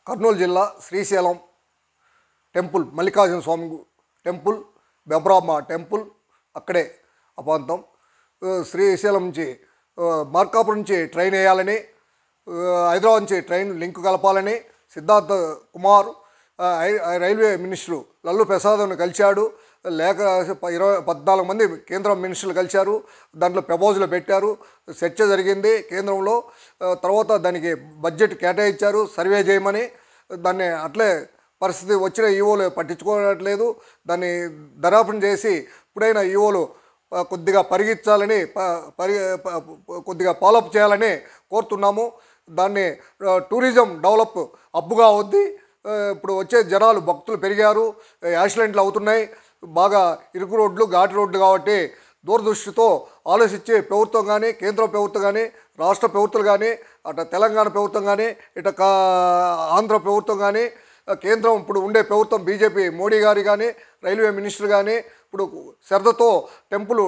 కర్నూలు జిల్లా శ్రీశైలం టెంపుల్ మల్లికార్జున స్వామి temple బెబ్రామ్మ temple అక్కడే అపాంతం శ్రీశైలం నుంచి మార్కాపురం నుంచి ట్రైన్ వేయాలని హైదరాబాద్ నుంచి ట్రైన్ లింక్ కలపాలని సిద్ధార్థ కుమార్ రైల్వే మినిస్టరు లల్లు ప్రసాద్ను కలిశాడు. లేక 14 మంది కేంద్ర మినిస్టర్లు కలిశారు. దాంట్లో ప్రపోజల్ పెట్టారు. చర్చ జరిగింది కేంద్రంలో. తర్వాత దానికి బడ్జెట్ కేటాయించారు సర్వే చేయమని. దాన్ని అట్లే పరిస్థితి వచ్చిన ఈవోలు పట్టించుకోవట్లేదు. దాన్ని దర్యాప్తు చేసి ఇప్పుడైనా ఈవోలు కొద్దిగా పరిగెత్తాలని కొద్దిగా ఫాలోఅప్ చేయాలని కోరుతున్నాము. దాన్ని టూరిజం డెవలప్ హబ్గా అవుద్ది. ఇప్పుడు వచ్చే జనాలు భక్తులు పెరిగారు, యాక్సిడెంట్లు అవుతున్నాయి, బాగా ఇరుకు రోడ్లు ఘాటు రోడ్లు కాబట్టి దూరదృష్టితో ఆలోచించి ప్రభుత్వం కానీ కేంద్ర ప్రభుత్వం కానీ రాష్ట్ర ప్రభుత్వాలు కానీ అటు తెలంగాణ ప్రభుత్వం కానీ ఇటు ఆంధ్ర ప్రభుత్వం కానీ కేంద్రం ఇప్పుడు ఉండే ప్రభుత్వం బీజేపీ మోడీ గారు కానీ రైల్వే మినిస్టర్ కానీ ఇప్పుడు శ్రద్ధతో టెంపుల్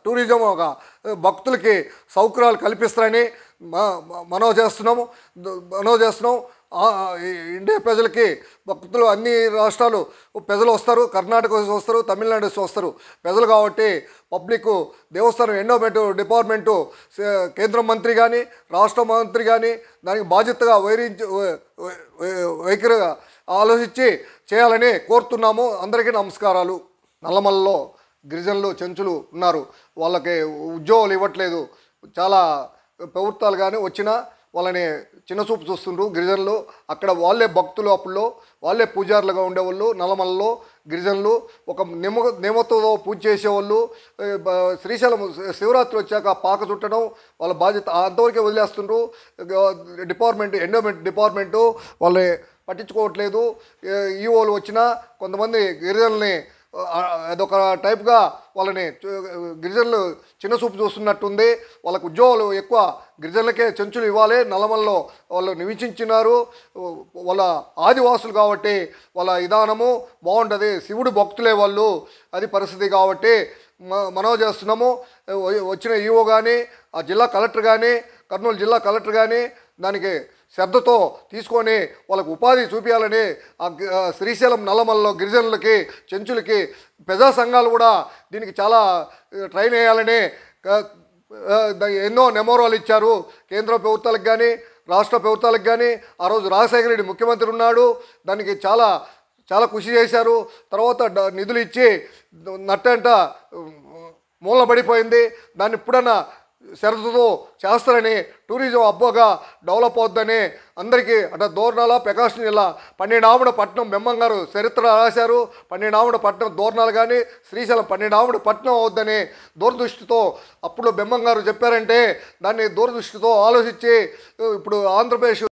టూరిజం ఒక భక్తులకి సౌకర్యాలు కల్పిస్తారని మనవి చేస్తున్నాం. ఇండియా ప్రజలకి భక్తులు అన్ని రాష్ట్రాలు ప్రజలు వస్తారు, కర్ణాటక వస్తారు, తమిళనాడు వస్తారు ప్రజలు కాబట్టి పబ్లిక్ దేవస్థానం ఎండోమెంట్ డిపార్ట్మెంటు కేంద్ర మంత్రి కానీ రాష్ట్ర మంత్రి కానీ దానికి బాధ్యతగా వైఖరిగా ఆలోచించి చేయాలని కోరుతున్నాము. అందరికీ నమస్కారాలు. నల్లమలలో గిరిజనులు చెంచులు ఉన్నారు, వాళ్ళకి ఉద్యోగాలు ఇవ్వట్లేదు. చాలా ప్రభుత్వాలు కానీ వచ్చినా వాళ్ళని చిన్నచూపు చూస్తుండ్రు గిరిజనులు. అక్కడ వాళ్ళే భక్తులు, అప్పుడు వాళ్ళే పూజారులుగా ఉండేవాళ్ళు. నల్లమలలో గిరిజనులు ఒక నియమతో పూజ చేసేవాళ్ళు. శ్రీశైలం శివరాత్రి వచ్చాక పాక చుట్టడం వాళ్ళ బాధ్యత, అంతవరకే వదిలేస్తుండ్రు. డిపార్ట్మెంట్ ఎండోమెంట్ డిపార్ట్మెంటు వాళ్ళని పట్టించుకోవట్లేదు. ఈఓలు వచ్చినా కొంతమంది గిరిజనుల్ని అదొక టైప్గా వాళ్ళని గిరిజనులు చిన్న చూపు చూస్తున్నట్టుంది. వాళ్ళకు ఉద్యోగాలు ఎక్కువ గిరిజనులకే చెంచులు ఇవ్వాలి. నల్లమలలో వాళ్ళు నివసించినారు, వాళ్ళ ఆదివాసులు కాబట్టి వాళ్ళ విధానము బాగుంటుంది. శివుడు భక్తులే వాళ్ళు, అది పరిస్థితి కాబట్టి మనవి చేస్తున్నాము. వచ్చిన ఈఓ కానీ ఆ జిల్లా కలెక్టర్ కానీ కర్నూలు జిల్లా కలెక్టర్ కానీ దానికి శ్రద్ధతో తీసుకొని వాళ్ళకు ఉపాధి చూపించాలని శ్రీశైలం నల్లమలలో గిరిజనులకి చెంచులకి ప్రజా సంఘాలు కూడా దీనికి చాలా ట్రైన్ వేయాలని ఎన్నో నెమోరాలు ఇచ్చారు కేంద్ర ప్రభుత్వాలకు కానీ రాష్ట్ర ప్రభుత్వాలకు కానీ. ఆ రోజు రాజశేఖర రెడ్డి ముఖ్యమంత్రి ఉన్నాడు, దానికి చాలా కృషి చేశారు. తర్వాత నిధులు ఇచ్చి నట్టంట మూలన పడిపోయింది. దాన్ని ఇప్పుడన్నా శ్రద్ధతో చేస్తారని టూరిజం హబ్గా డెవలప్ అవుద్దని అందరికీ అటు దోర్నాల ప్రకాశం జిల్లా 12 ఆవిడ పట్టణం బెమ్మంగారు చరిత్ర రాశారు. 12 ఆవిడ పట్టణం దోర్నాలు కానీ శ్రీశైలం 12 ఆవిడ పట్టణం అవుద్దని దూరదృష్టితో అప్పుడు బెమ్మంగారు చెప్పారంటే దాన్ని దూరదృష్టితో ఆలోచించి ఇప్పుడు ఆంధ్రప్రదేశ్